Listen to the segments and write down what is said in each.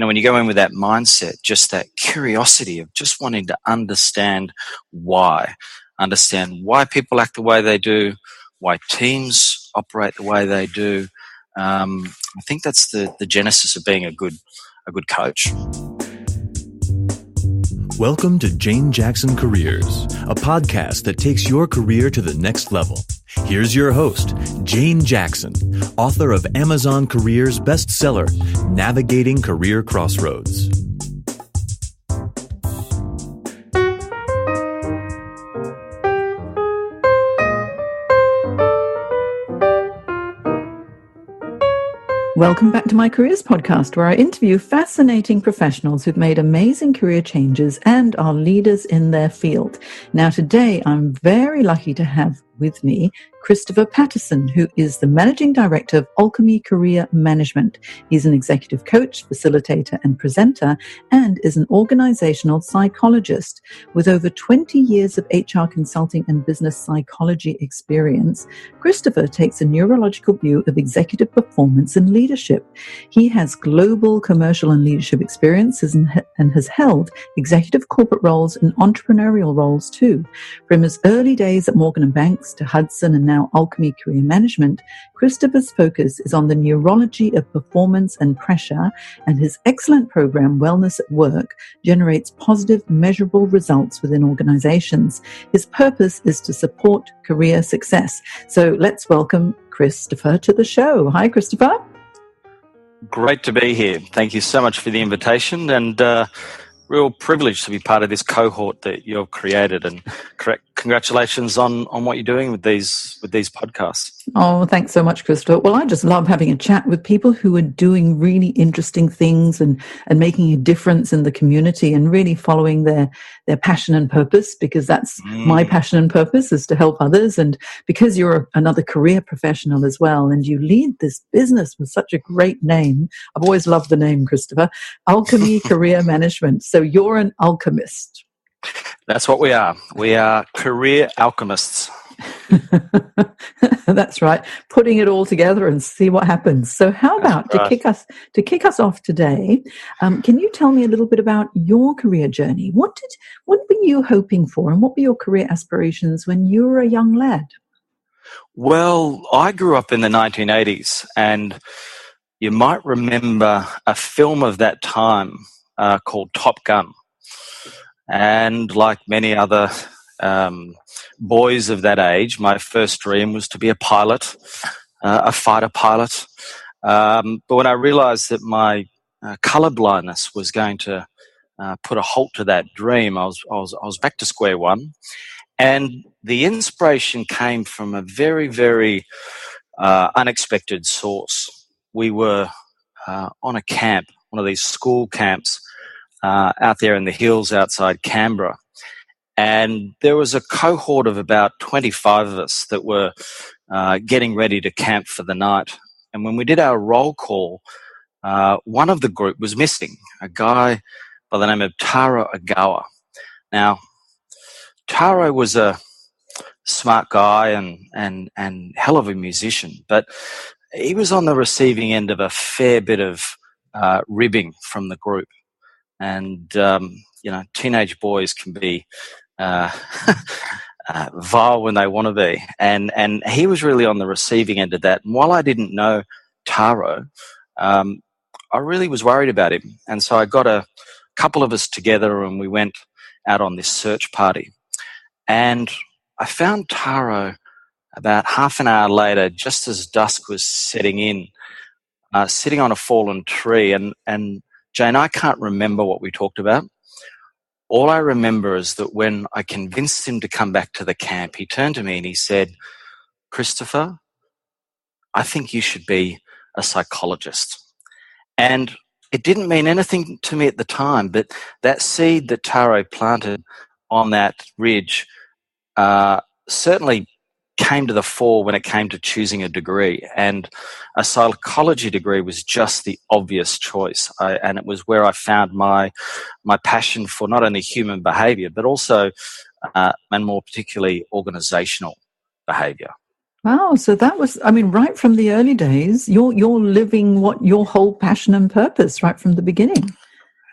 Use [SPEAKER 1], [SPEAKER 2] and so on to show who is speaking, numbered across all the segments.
[SPEAKER 1] when you go in with that mindset, just that curiosity of just wanting to understand why people act the way they do, why teams operate the way they do. I think that's the genesis of being a good coach.
[SPEAKER 2] Welcome to Jane Jackson Careers, a podcast that takes your career to the next level. Here's your host, Jane Jackson, author of Amazon Careers bestseller, Navigating Career Crossroads.
[SPEAKER 3] Welcome back to my Careers podcast, where I interview fascinating professionals who've made amazing career changes and are leaders in their field. Now, today, I'm very lucky to have with me Christopher Paterson, who is the Managing Director of Alchemy Career Management. He's an executive coach, facilitator, and presenter, and is an organizational psychologist. With over 20 years of HR consulting and business psychology experience, Christopher takes a neurological view of executive performance and leadership. He has global commercial and leadership experiences and has held executive corporate roles and entrepreneurial roles too. From his early days at Morgan & Banks to Hudson and now Alchemy Career Management, Christopher's focus is on the neurology of performance and pressure, and his excellent program, Wellness at Work, generates positive, measurable results within organizations. His purpose is to support career success. So let's welcome Christopher to the show. Hi, Christopher.
[SPEAKER 1] Great to be here. Thank you so much for the invitation, and real privilege to be part of this cohort that you've created, and congratulations on what you're doing with these podcasts.
[SPEAKER 3] Oh, thanks so much, Christopher. Well, I just love having a chat with people who are doing really interesting things and making a difference in the community and really following their passion and purpose, because that's my passion and purpose, is to help others. And because you're another career professional as well, and you lead this business with such a great name. I've always loved the name, Christopher. Alchemy Career Management. So you're an alchemist.
[SPEAKER 1] That's what we are. We are career alchemists.
[SPEAKER 3] That's right. Putting it all together and see what happens. So how about to kick us off today, can you tell me a little bit about your career journey? What were you hoping for, and what were your career aspirations when you were a young lad?
[SPEAKER 1] Well, I grew up in the 1980s, and you might remember a film of that time called Top Gun. And like many other boys of that age, my first dream was to be a pilot, a fighter pilot. But when I realized that my color blindness was going to put a halt to that dream, I was back to square one. And the inspiration came from a very, very unexpected source. We were on a camp, one of these school camps, out there in the hills outside Canberra. And there was a cohort of about 25 of us that were getting ready to camp for the night. And when we did our roll call, one of the group was missing, a guy by the name of Taro Agawa. Now, Taro was a smart guy and hell of a musician, but he was on the receiving end of a fair bit of ribbing from the group. And, teenage boys can be vile when they want to be. And he was really on the receiving end of that. And while I didn't know Taro, I really was worried about him. And so I got a couple of us together and we went out on this search party. And I found Taro about half an hour later, just as dusk was setting in, sitting on a fallen tree. And Jane, I can't remember what we talked about. All I remember is that when I convinced him to come back to the camp, he turned to me and he said, "Christopher, I think you should be a psychologist." And it didn't mean anything to me at the time, but that seed that Taro planted on that ridge certainly came to the fore when it came to choosing a degree, and a psychology degree was just the obvious choice. And it was where I found my passion for not only human behavior, but also, and more particularly, organizational behavior.
[SPEAKER 3] Wow. So that was, I mean, right from the early days, you're living what your whole passion and purpose right from the beginning.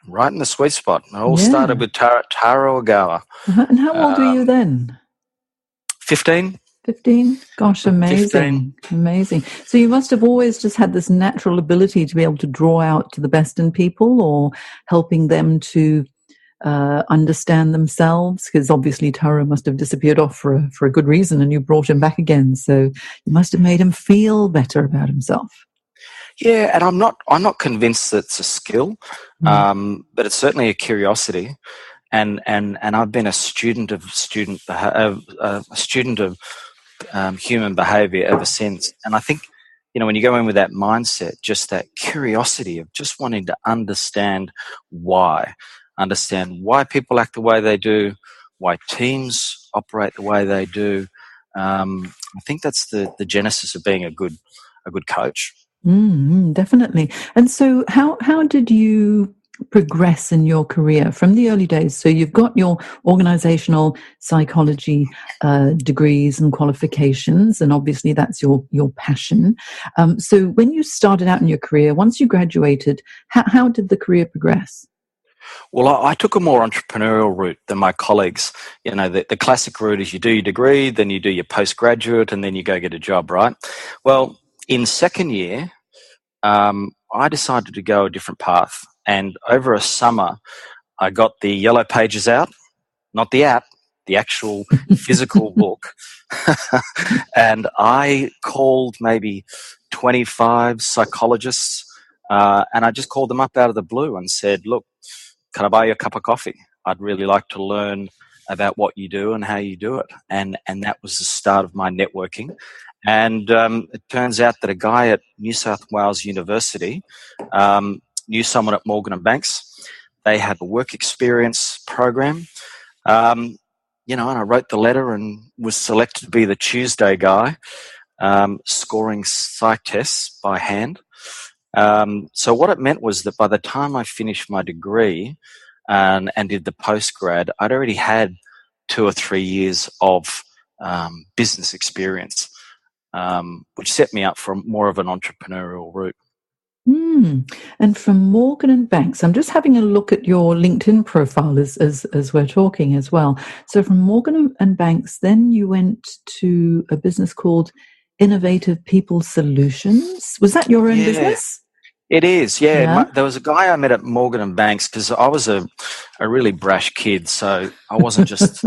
[SPEAKER 1] Right in the sweet spot. It all started
[SPEAKER 3] Yeah.
[SPEAKER 1] with Taro Ogawa.
[SPEAKER 3] And how old were you
[SPEAKER 1] Um,
[SPEAKER 3] then?
[SPEAKER 1] 15.
[SPEAKER 3] 15? Gosh,
[SPEAKER 1] 15.
[SPEAKER 3] amazing. Amazing. So you must have always just had this natural ability to be able to draw out to the best in people, or helping them to understand themselves, because obviously Taro must have disappeared off for a good reason, and you brought him back again. So you must have made him feel better about himself.
[SPEAKER 1] Yeah, and I'm not convinced that it's a skill,
[SPEAKER 3] Mm.
[SPEAKER 1] but it's certainly a curiosity. And I've been a student of human behavior ever since. And I think, when you go in with that mindset, just that curiosity of just wanting to understand why people act the way they do, why teams operate the way they do. I think that's the genesis of being a good coach.
[SPEAKER 3] Definitely. And so how did you progress in your career from the early days? So you've got your organizational psychology degrees and qualifications, and obviously that's your passion. So when you started out in your career, once you graduated, how did the career progress?
[SPEAKER 1] Well, I took a more entrepreneurial route than my colleagues. The classic route is you do your degree, then you do your postgraduate, and then you go get a job, right? Well, in second year, I decided to go a different path. And over a summer, I got the Yellow Pages out, not the app, the actual physical book. And I called maybe 25 psychologists, and I just called them up out of the blue and said, look, can I buy you a cup of coffee? I'd really like to learn about what you do and how you do it. And that was the start of my networking. And it turns out that a guy at New South Wales University knew someone at Morgan and Banks. They had a work experience program. And I wrote the letter and was selected to be the Tuesday guy, scoring psych tests by hand. So what it meant was that by the time I finished my degree and did the postgrad, I'd already had 2 or 3 years of business experience, which set me up for more of an entrepreneurial route.
[SPEAKER 3] And from Morgan and Banks, I'm just having a look at your LinkedIn profile as we're talking as well. So from Morgan and Banks, then you went to a business called Innovative People Solutions. Was that your own business?
[SPEAKER 1] It is, yeah.
[SPEAKER 3] Yeah.
[SPEAKER 1] There was a guy I met at Morgan and Banks because I was a really brash kid, so I wasn't just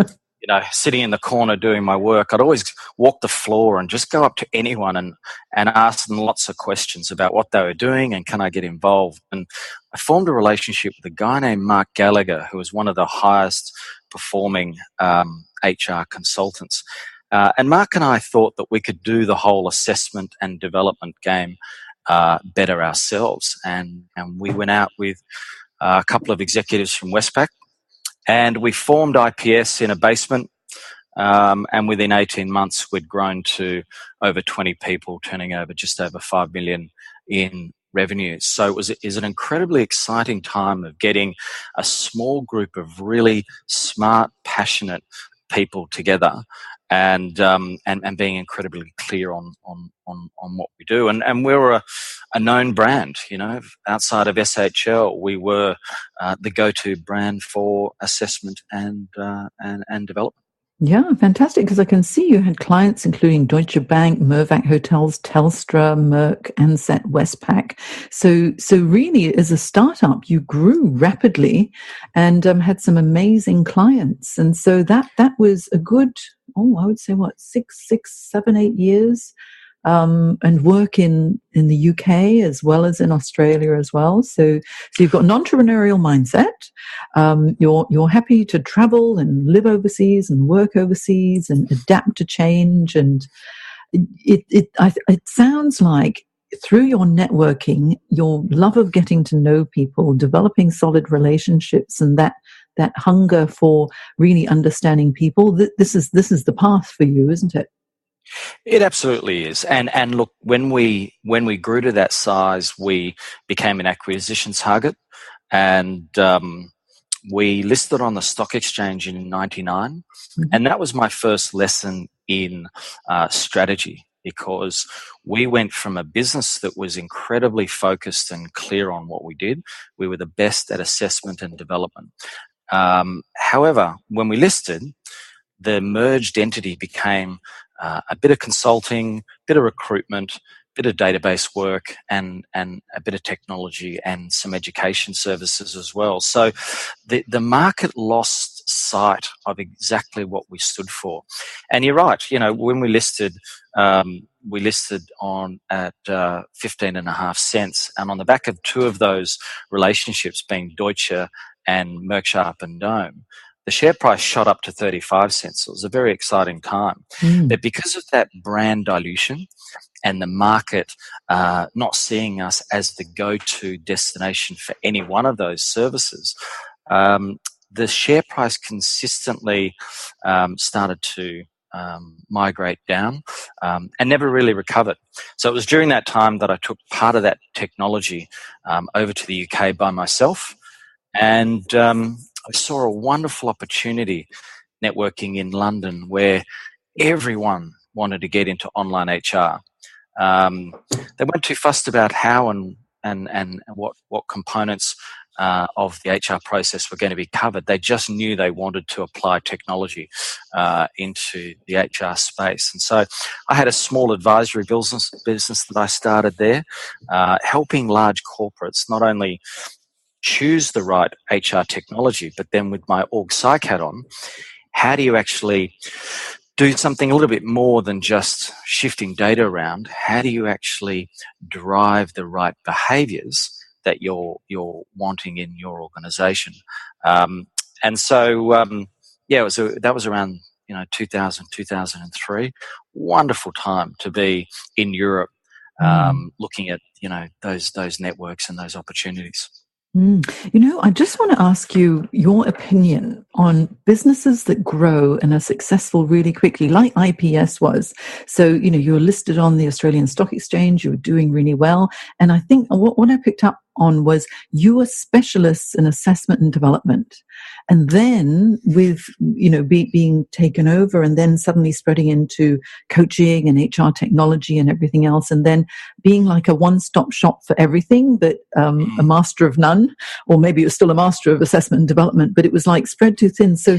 [SPEAKER 1] sitting in the corner doing my work. I'd always walk the floor and just go up to anyone and ask them lots of questions about what they were doing and can I get involved. And I formed a relationship with a guy named Mark Gallagher, who was one of the highest performing HR consultants. And Mark and I thought that we could do the whole assessment and development game better ourselves. And we went out with a couple of executives from Westpac, and we formed IPS in a basement, and within 18 months, we'd grown to over 20 people, turning over just over 5 million in revenue. So it was an incredibly exciting time of getting a small group of really smart, passionate people together, and being incredibly clear on what we do. And we were a known brand, outside of SHL. We were the go-to brand for assessment and development.
[SPEAKER 3] Yeah, fantastic. Because I can see you had clients including Deutsche Bank, Mirvac Hotels, Telstra, Merck, Ansett, Westpac. So really, as a startup, you grew rapidly and had some amazing clients. And so that was a good, I would say, 7, 8 years. And work in the UK as well as in Australia as well. So you've got an entrepreneurial mindset. You're happy to travel and live overseas and work overseas and adapt to change. And it sounds like through your networking, your love of getting to know people, developing solid relationships, and that hunger for really understanding people, this is the path for you, isn't it?
[SPEAKER 1] It absolutely is. And look, when we grew to that size, we became an acquisition target, and we listed on the stock exchange in 99. And that was my first lesson in strategy. because we went from a business that was incredibly focused and clear on what we did. We were the best at assessment and development. However, when we listed, the merged entity became a bit of consulting, bit of recruitment, bit of database work, and a bit of technology and some education services as well. So the market lost sight of exactly what we stood for. And you're right, when we listed on at 15.5 cents, and on the back of two of those relationships being Deutsche and Merck Sharp and Dome, the share price shot up to 35 cents. It was a very exciting time. But because of that brand dilution and the market not seeing us as the go-to destination for any one of those services, the share price consistently started to migrate down and never really recovered. So it was during that time that I took part of that technology over to the UK by myself, and I saw a wonderful opportunity networking in London where everyone wanted to get into online HR. They weren't too fussed about how and what components of the HR process were going to be covered. They just knew they wanted to apply technology into the HR space. And so I had a small advisory business that I started there, helping large corporates not only choose the right HR technology, but then with my org psych hat on, how do you actually do something a little bit more than just shifting data around? How do you actually drive the right behaviors that you're wanting in your organization? And so, that was around 2000, 2003. Wonderful time to be in Europe, looking at those networks and those opportunities.
[SPEAKER 3] I just want to ask you your opinion on businesses that grow and are successful really quickly, like IPS was. So, you were listed on the Australian Stock Exchange, you were doing really well. And I think what I picked up on was you were specialists in assessment and development. And then with, being taken over and then suddenly spreading into coaching and HR technology and everything else, and then being like a one-stop shop for everything, but a master of none, or maybe it was still a master of assessment and development, but it was like spread too thin. So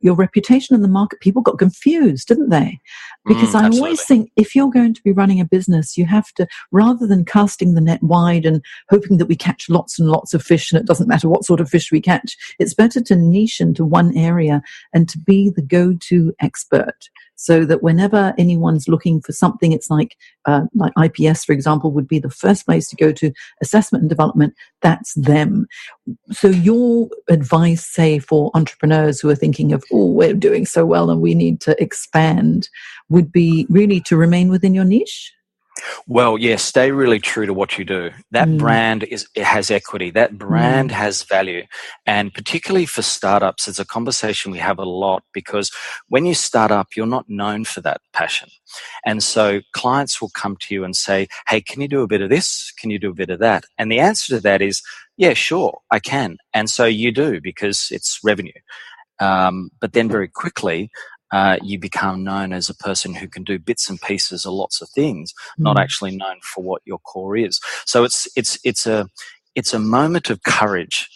[SPEAKER 3] your reputation in the market, people got confused, didn't they? Because I always think if you're going to be running a business, you have to, rather than casting the net wide and hoping that we catch lots and lots of fish and it doesn't matter what sort of fish we catch, it's better to niche into one area and to be the go-to expert, so that whenever anyone's looking for something, it's like IPS, for example, would be the first place to go to assessment and development. That's them. So your advice, say, for entrepreneurs who are thinking of, we're doing so well and we need to expand, would be really to remain within your niche?
[SPEAKER 1] Well, yes, stay really true to what you do. That brand it has equity. That brand has value. And particularly for startups, it's a conversation we have a lot, because when you start up, you're not known for that passion. And so clients will come to you and say, hey, can you do a bit of this? Can you do a bit of that? And the answer to that is, yeah, sure, I can. And so you do, because it's revenue. But then very quickly, you become known as a person who can do bits and pieces of lots of things, not actually known for what your core is. So it's a moment of courage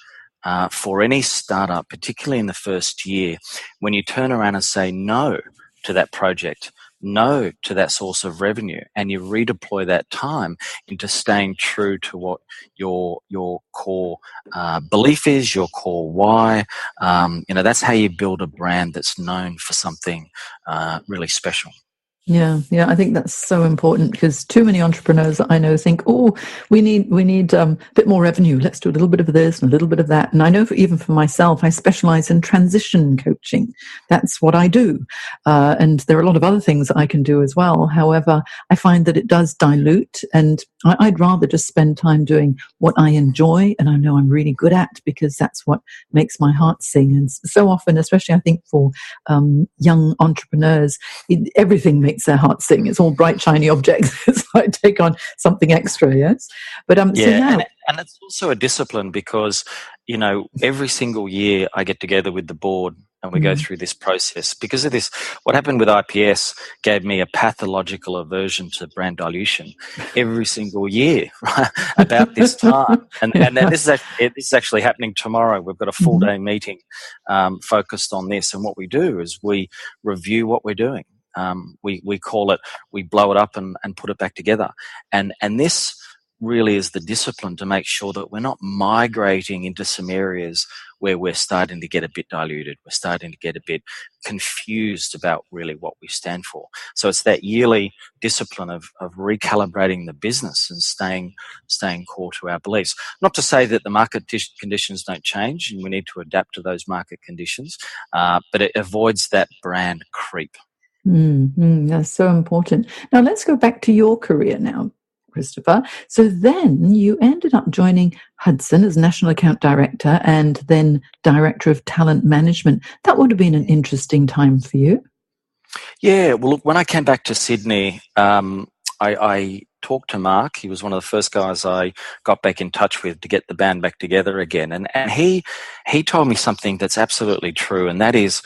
[SPEAKER 1] for any startup, particularly in the first year, when you turn around and say no to that project, no to that source of revenue, and you redeploy that time into staying true to what your core belief is, your core why. That's how you build a brand that's known for something really special.
[SPEAKER 3] Yeah, I think that's so important, because too many entrepreneurs that I know think, we need a bit more revenue. Let's do a little bit of this and a little bit of that. And I know even for myself, I specialize in transition coaching. That's what I do. And there are a lot of other things that I can do as well. However, I find that it does dilute, and I'd rather just spend time doing what I enjoy and I know I'm really good at, because that's what makes my heart sing. And so often, especially I think for young entrepreneurs, everything makes their heart sing. It's all bright, shiny objects. It's like take on something extra, yes? But
[SPEAKER 1] and it's also a discipline, because every single year I get together with the board and we go through this process. Because of this, what happened with IPS gave me a pathological aversion to brand dilution every single year, right, about this time. And this is actually happening tomorrow. We've got a full day meeting focused on this. And what we do is we review what we're doing. We call it, we blow it up and put it back together. And this really is the discipline to make sure that we're not migrating into some areas where we're starting to get a bit diluted. We're starting to get a bit confused about really what we stand for. So it's that yearly discipline of recalibrating the business and staying core to our beliefs. Not to say that the market conditions don't change and we need to adapt to those market conditions, but it avoids that brand creep.
[SPEAKER 3] That's so important. Now let's go back to your career now, Christopher. So then you ended up joining Hudson as National Account Director and then Director of Talent Management. That would have been an interesting time for you.
[SPEAKER 1] Yeah, well, look, when I came back to Sydney, I talked to Mark. He was one of the first guys I got back in touch with to get the band back together again. And he told me something that's absolutely true, and that is,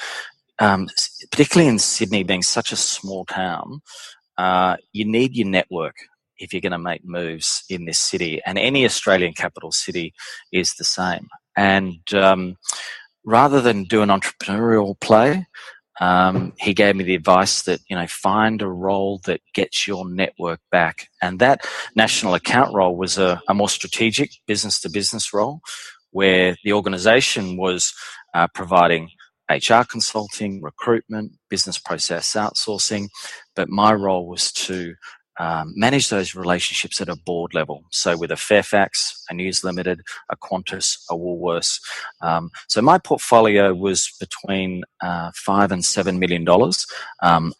[SPEAKER 1] particularly in Sydney being such a small town, you need your network if you're going to make moves in this city, and any Australian capital city is the same. And rather than do an entrepreneurial play, he gave me the advice that, find a role that gets your network back. And that national account role was a more strategic business-to-business role where the organisation was providing HR consulting, recruitment, business process outsourcing, but my role was to manage those relationships at a board level. So with a Fairfax, a News Limited, a Qantas, a Woolworths. So my portfolio was between $5 and $7 million,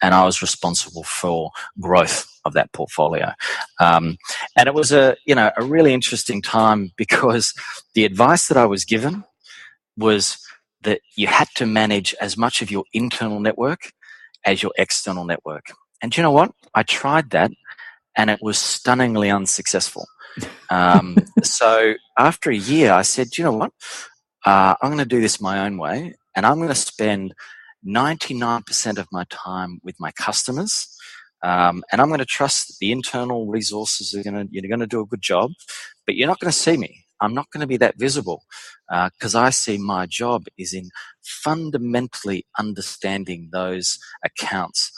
[SPEAKER 1] and I was responsible for growth of that portfolio. And it was a really interesting time because the advice that I was given was that you had to manage as much of your internal network as your external network. And you know what? I tried that, and it was stunningly unsuccessful. So after a year, I said, you know what? I'm going to do this my own way, and I'm going to spend 99% of my time with my customers, and I'm going to trust that the internal resources you're going to do a good job, but you're not going to see me. I'm not going to be that visible because I see my job is in fundamentally understanding those accounts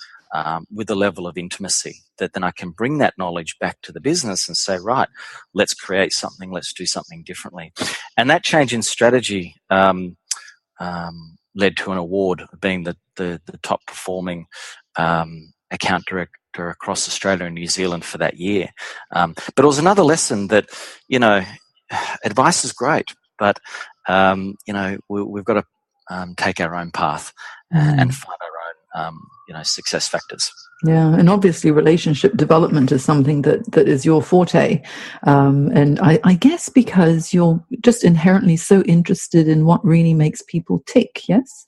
[SPEAKER 1] with a level of intimacy that then I can bring that knowledge back to the business and say, right, let's create something, let's do something differently. And that change in strategy led to an award of being the top performing account director across Australia and New Zealand for that year. But it was another lesson that, advice is great, but, we've got to take our own path and find our own, success factors.
[SPEAKER 3] Yeah, and obviously relationship development is something that is your forte. And I guess because you're just inherently so interested in what really makes people tick, yes?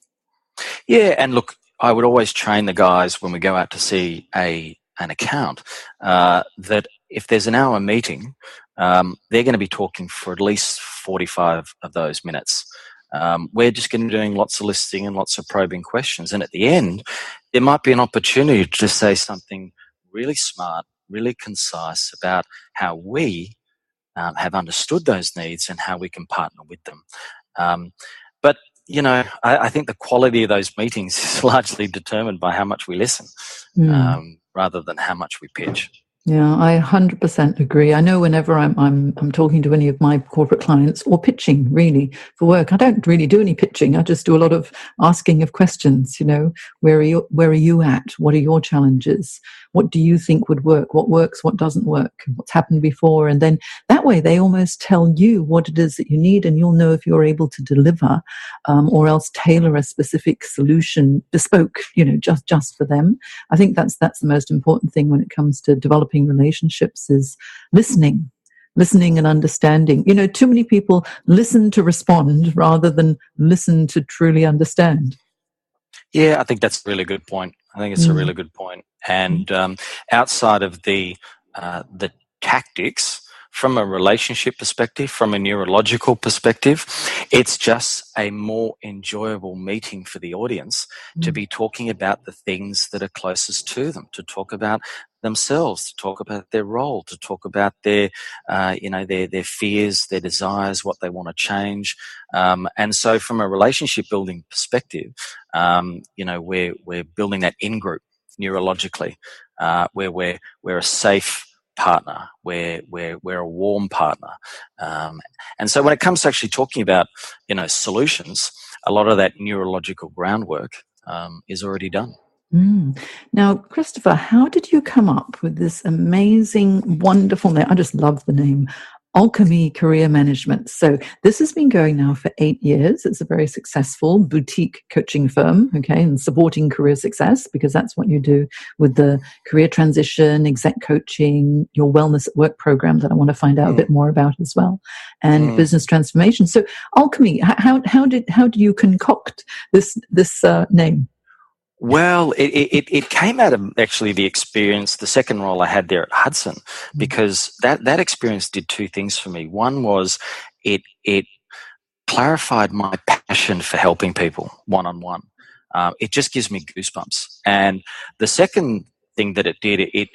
[SPEAKER 1] Yeah, and look, I would always train the guys when we go out to see an account that if there's an hour meeting, they're going to be talking for at least 45 of those minutes. We're just going to be doing lots of listening and lots of probing questions. And at the end, there might be an opportunity to say something really smart, really concise about how we have understood those needs and how we can partner with them. But I think the quality of those meetings is largely determined by how much we listen rather than how much we pitch.
[SPEAKER 3] Yeah, I 100% agree. I know whenever I'm talking to any of my corporate clients or pitching really for work, I don't really do any pitching. I just do a lot of asking of questions. Where are you at? What are your challenges? What do you think would work? What works? What doesn't work? What's happened before? And then that way they almost tell you what it is that you need, and you'll know if you're able to deliver, or else tailor a specific solution, bespoke, just for them. I think that's the most important thing when it comes to developing relationships is listening and understanding. Too many people listen to respond rather than listen to truly understand.
[SPEAKER 1] Yeah, I think that's a really good point. I think it's a really good point. And outside of the tactics from a relationship perspective, from a neurological perspective, it's just a more enjoyable meeting for the audience to be talking about the things that are closest to them, to talk about themselves, to talk about their role, to talk about their fears, their desires, what they want to change. And so from a relationship building perspective, we're building that in-group neurologically, where we're a safe partner, we're a warm partner. And so when it comes to actually talking about, solutions, a lot of that neurological groundwork is already done.
[SPEAKER 3] Now, Christopher, how did you come up with this amazing, wonderful name? I just love the name, Alchemy Career Management. So this has been going now for 8 years. It's a very successful boutique coaching firm, okay, and supporting career success, because that's what you do with the career transition, exec coaching, your wellness at work program that I want to find out a bit more about as well, and business transformation. So Alchemy, how do you concoct this name?
[SPEAKER 1] Well, it came out of actually the experience, the second role I had there at Hudson, because that experience did two things for me. One was it clarified my passion for helping people one-on-one. It just gives me goosebumps. And the second thing that it did, it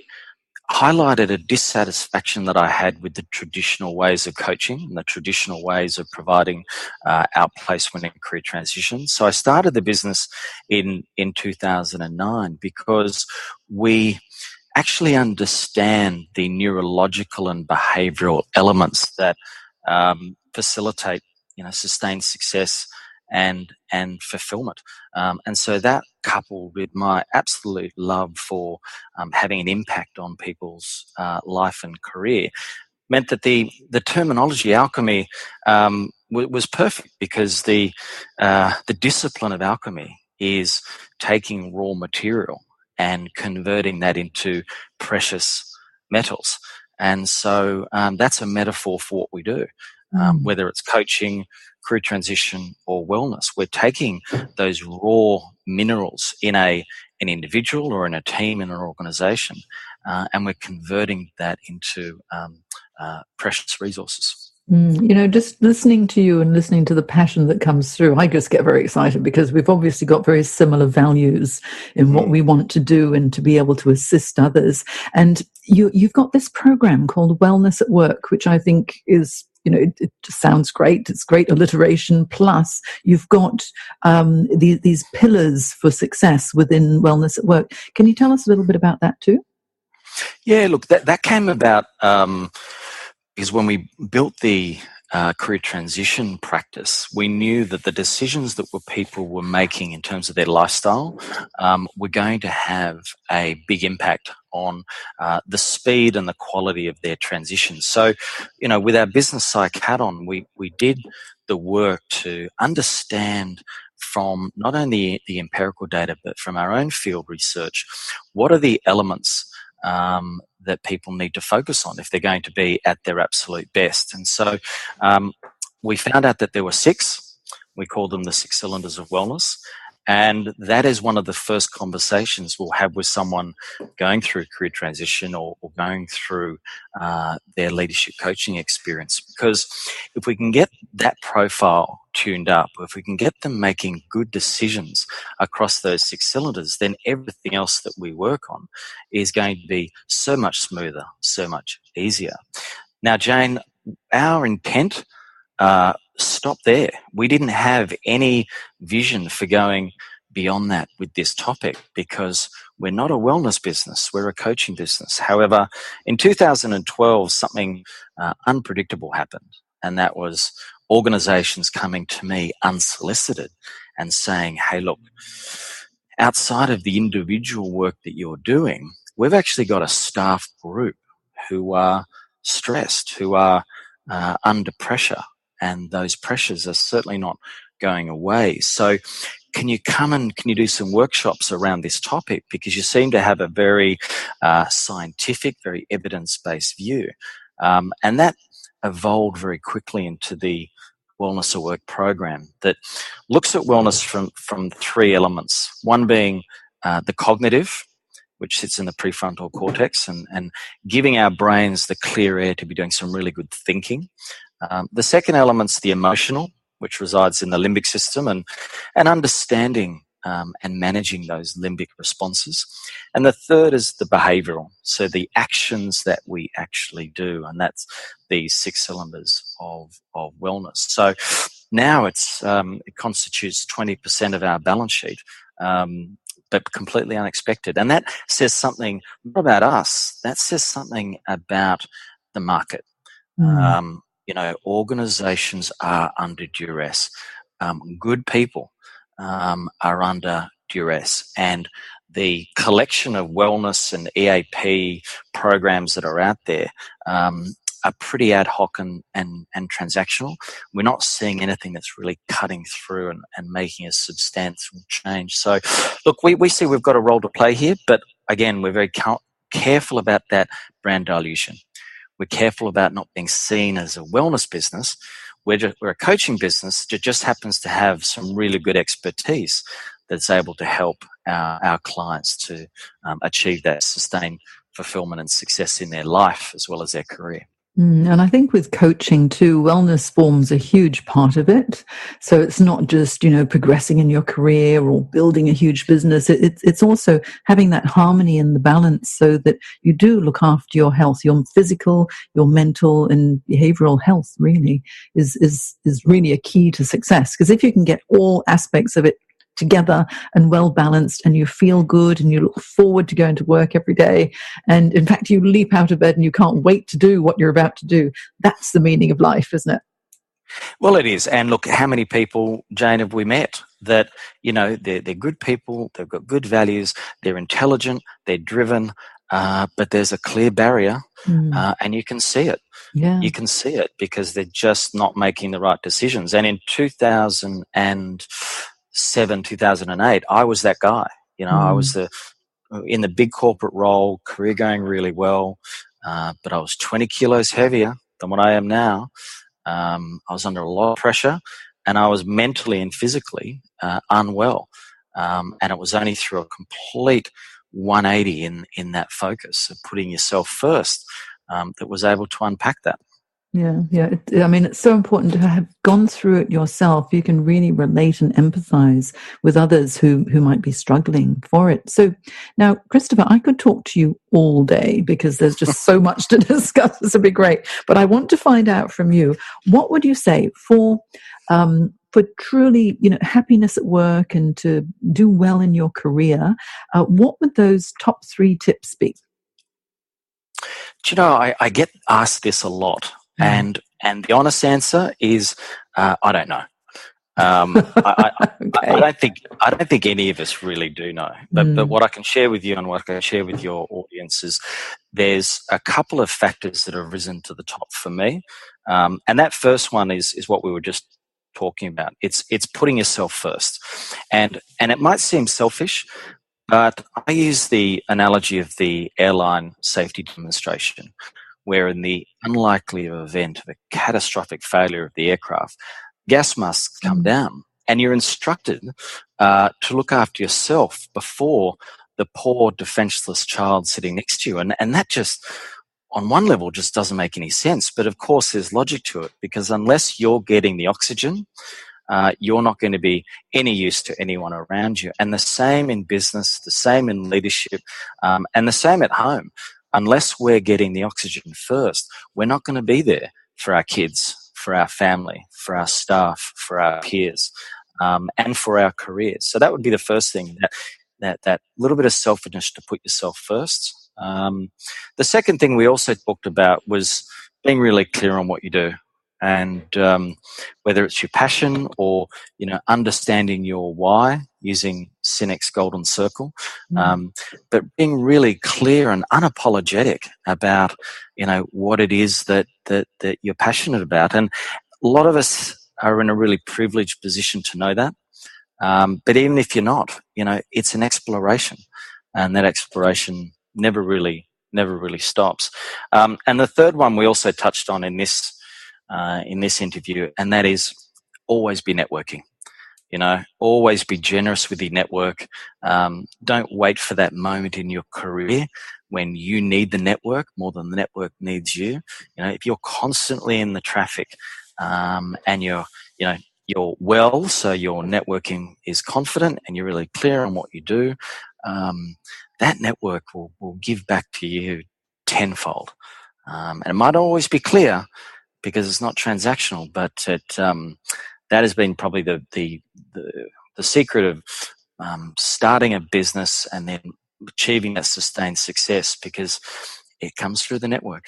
[SPEAKER 1] highlighted a dissatisfaction that I had with the traditional ways of coaching and the traditional ways of providing outplacement and career transition. So I started the business in 2009 because we actually understand the neurological and behavioral elements that facilitate, sustained success and fulfillment. And so that, coupled with my absolute love for having an impact on people's life and career, meant that the terminology alchemy was perfect, because the discipline of alchemy is taking raw material and converting that into precious metals. And so that's a metaphor for what we do. Whether it's coaching, career transition, or wellness, we're taking those raw minerals in an individual or in a team, in an organization, and we're converting that into precious resources.
[SPEAKER 3] Just listening to you and listening to the passion that comes through, I just get very excited, because we've obviously got very similar values in what we want to do and to be able to assist others. And you've got this program called Wellness at Work, which I think is, it just sounds great. It's great alliteration. Plus, you've got these pillars for success within Wellness at Work. Can you tell us a little bit about that too?
[SPEAKER 1] Yeah, look, that came about because when we built the career transition practice, we knew that the decisions that people were making in terms of their lifestyle were going to have a big impact on the speed and the quality of their transition. So, with our business psych hat on, we did the work to understand from not only the empirical data, but from our own field research, what are the elements that people need to focus on if they're going to be at their absolute best. And so we found out that there were 6. We call them the 6 cylinders of wellness. And that is one of the first conversations we'll have with someone going through career transition or going through their leadership coaching experience. Because if we can get that profile tuned up, if we can get them making good decisions across those 6 cylinders, then everything else that we work on is going to be so much smoother, so much easier. Now, Jane, our intent stop there. We didn't have any vision for going beyond that with this topic, because we're not a wellness business, we're a coaching business. However, in 2012, something unpredictable happened, and that was organizations coming to me unsolicited and saying, hey, look, outside of the individual work that you're doing, we've actually got a staff group who are stressed, who are under pressure. And those pressures are certainly not going away. So can you come and can you do some workshops around this topic? Because you seem to have a very scientific, very evidence-based view. And that evolved very quickly into the Wellness at Work program that looks at wellness from 3 elements. One being the cognitive, which sits in the prefrontal cortex, and giving our brains the clear air to be doing some really good thinking. The second element's the emotional, which resides in the limbic system, and understanding and managing those limbic responses. And the third is the behavioral, so the actions that we actually do, and that's the 6 cylinders of wellness. So now it constitutes 20% of our balance sheet, but completely unexpected. And that says something not about us, that says something about the market. Organizations are under duress. Good people are under duress, and the collection of wellness and EAP programs that are out there are pretty ad hoc and transactional. We're not seeing anything that's really cutting through and making a substantial change. So, look, we see we've got a role to play here, but again, we're very careful about that brand dilution. We're careful about not being seen as a wellness business. We're a coaching business that just happens to have some really good expertise that's able to help our clients to achieve that sustained fulfillment and success in their life as well as their career.
[SPEAKER 3] And I think with coaching too, wellness forms a huge part of it. So it's not just, progressing in your career or building a huge business. It's also having that harmony and the balance so that you do look after your health, your physical, your mental and behavioral health really is really a key to success. Because if you can get all aspects of it together and well balanced, and you feel good and you look forward to going to work every day, and in fact you leap out of bed and you can't wait to do what you're about to do, that's the meaning of life, isn't it?
[SPEAKER 1] Well, it is. And look, how many people, Jane, have we met that they're good people, they've got good values, they're intelligent, they're driven, but there's a clear barrier, and you can see it.
[SPEAKER 3] Yeah.
[SPEAKER 1] You can see it because they're just not making the right decisions. And in 2008, I was that guy. I was in the big corporate role, career going really well, but I was 20 kilos heavier than what I am now. I was under a lot of pressure, and I was mentally and physically unwell. And it was only through a complete 180 in that focus of putting yourself first that was able to unpack that.
[SPEAKER 3] Yeah. It's so important to have gone through it yourself. You can really relate and empathize with others who might be struggling for it. So now, Christopher, I could talk to you all day because there's just so much to discuss. This would be great. But I want to find out from you, what would you say for truly, happiness at work and to do well in your career? What would those top 3 tips be?
[SPEAKER 1] Do you know, I get asked this a lot. And the honest answer is I don't know.
[SPEAKER 3] Okay.
[SPEAKER 1] I don't think any of us really do know. But what I can share with you and what I can share with your audience is there's a couple of factors that have risen to the top for me, and that first one is what we were just talking about. It's putting yourself first, and it might seem selfish, but I use the analogy of the airline safety demonstration, where in the unlikely event of a catastrophic failure of the aircraft, gas masks come down, and you're instructed to look after yourself before the poor defenseless child sitting next to you. And that just, on one level, just doesn't make any sense. But of course, there's logic to it, because unless you're getting the oxygen, you're not going to be any use to anyone around you. And the same in business, the same in leadership, and the same at home. Unless we're getting the oxygen first, we're not going to be there for our kids, for our family, for our staff, for our peers, and for our careers. So that would be the first thing, that little bit of selfishness to put yourself first. The second thing we also talked about was being really clear on what you do. And whether it's your passion or, understanding your why, using Sinek's golden circle, but being really clear and unapologetic about, what it is that you're passionate about. And a lot of us are in a really privileged position to know that. But even if you're not, it's an exploration, and that exploration never really stops. And the third one we also touched on in this interview, and that is always be networking. Always be generous with your network. Don't wait for that moment in your career when you need the network more than the network needs you. If you're constantly in the traffic, and you're well, so your networking is confident and you're really clear on what you do, that network will give back to you tenfold. And it might always be clear because it's not transactional, but that has been probably the secret of starting a business and then achieving that sustained success, because it comes through the network.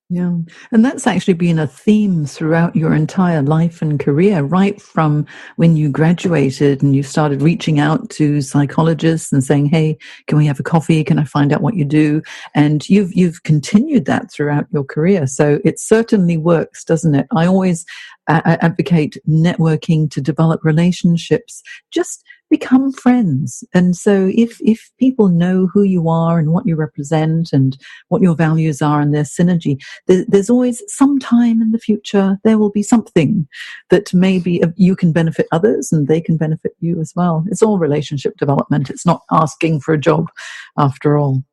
[SPEAKER 3] Yeah. And that's actually been a theme throughout your entire life and career, right from when you graduated and you started reaching out to psychologists and saying, hey, can we have a coffee? Can I find out what you do? And you've continued that throughout your career. So it certainly works, doesn't it? I always advocate networking to develop relationships. Just become friends. And so if people know who you are and what you represent and what your values are and their synergy, there's always some time in the future there will be something that maybe you can benefit others and they can benefit you as well. It's all relationship development. It's not asking for a job after all.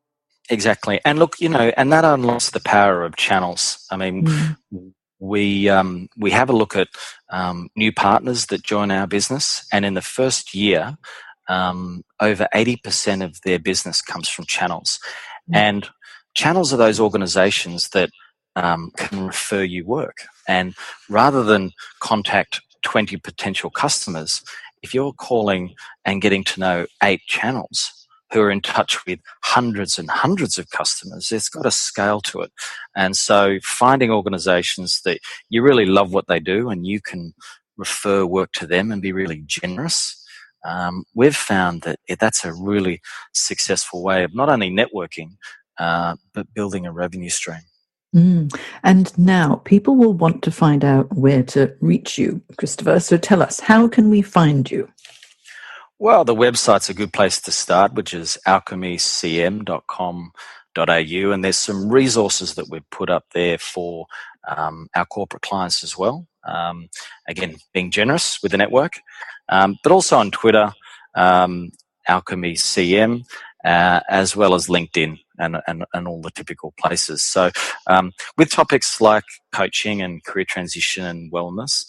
[SPEAKER 1] Exactly. And look, and that unlocks the power of channels. I mean, we have a look at new partners that join our business, and in the first year, over 80% of their business comes from channels. And channels are those organizations that can refer you work. And rather than contact 20 potential customers, if you're calling and getting to know 8 channels who are in touch with hundreds and hundreds of customers, it's got a scale to it. And so finding organizations that you really love what they do and you can refer work to them and be really generous, we've found that that's a really successful way of not only networking, but building a revenue stream.
[SPEAKER 3] And now people will want to find out where to reach you, Christopher. So tell us, how can we find you?
[SPEAKER 1] Well, the website's a good place to start, which is alchemycm.com.au, and there's some resources that we've put up there for our corporate clients as well. Again, being generous with the network, but also on Twitter, alchemycm, as well as LinkedIn and all the typical places. So with topics like coaching and career transition and wellness,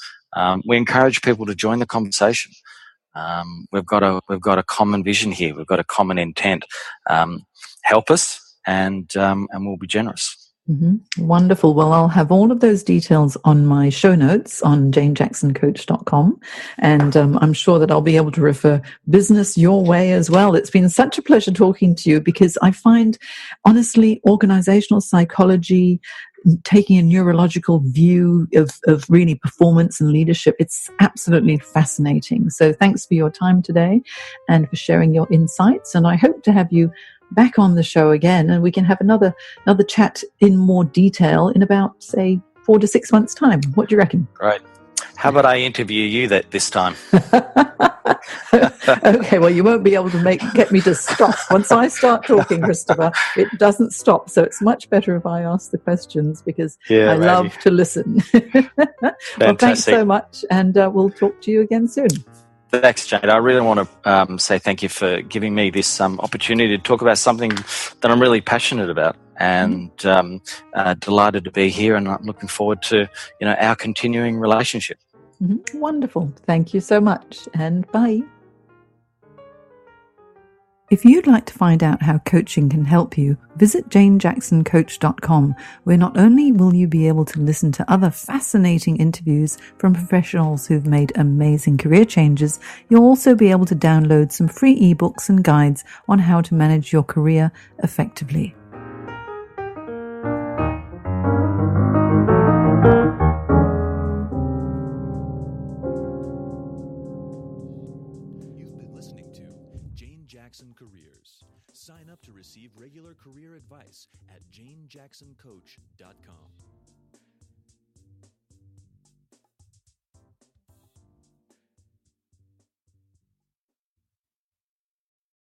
[SPEAKER 1] we encourage people to join the conversation. We've got a common vision here. We've got a common intent. Help us, and we'll be generous.
[SPEAKER 3] Wonderful. Well, I'll have all of those details on my show notes on janejacksoncoach.com. And I'm sure that I'll be able to refer business your way as well. It's been such a pleasure talking to you, because I find, honestly, organizational psychology, taking a neurological view of really performance and leadership, it's absolutely fascinating. So thanks for your time today and for sharing your insights. And I hope to have you back on the show again, and we can have another chat in more detail in about, say, 4 to 6 months' time. What do you reckon?
[SPEAKER 1] Great. How about I interview you this time?
[SPEAKER 3] Okay, well, you won't be able to get me to stop. Once I start talking, Christopher, it doesn't stop. So it's much better if I ask the questions, because I love to listen. Well, thanks so much, and we'll talk to you again soon.
[SPEAKER 1] Thanks, Jade. I really want to say thank you for giving me this opportunity to talk about something that I'm really passionate about, and delighted to be here, and I'm looking forward to our continuing relationship.
[SPEAKER 3] Wonderful. Thank you so much, and bye. If you'd like to find out how coaching can help you, visit janejacksoncoach.com, where not only will you be able to listen to other fascinating interviews from professionals who've made amazing career changes, you'll also be able to download some free ebooks and guides on how to manage your career effectively.
[SPEAKER 2] Careers. Sign up to receive regular career advice at janejacksoncoach.com.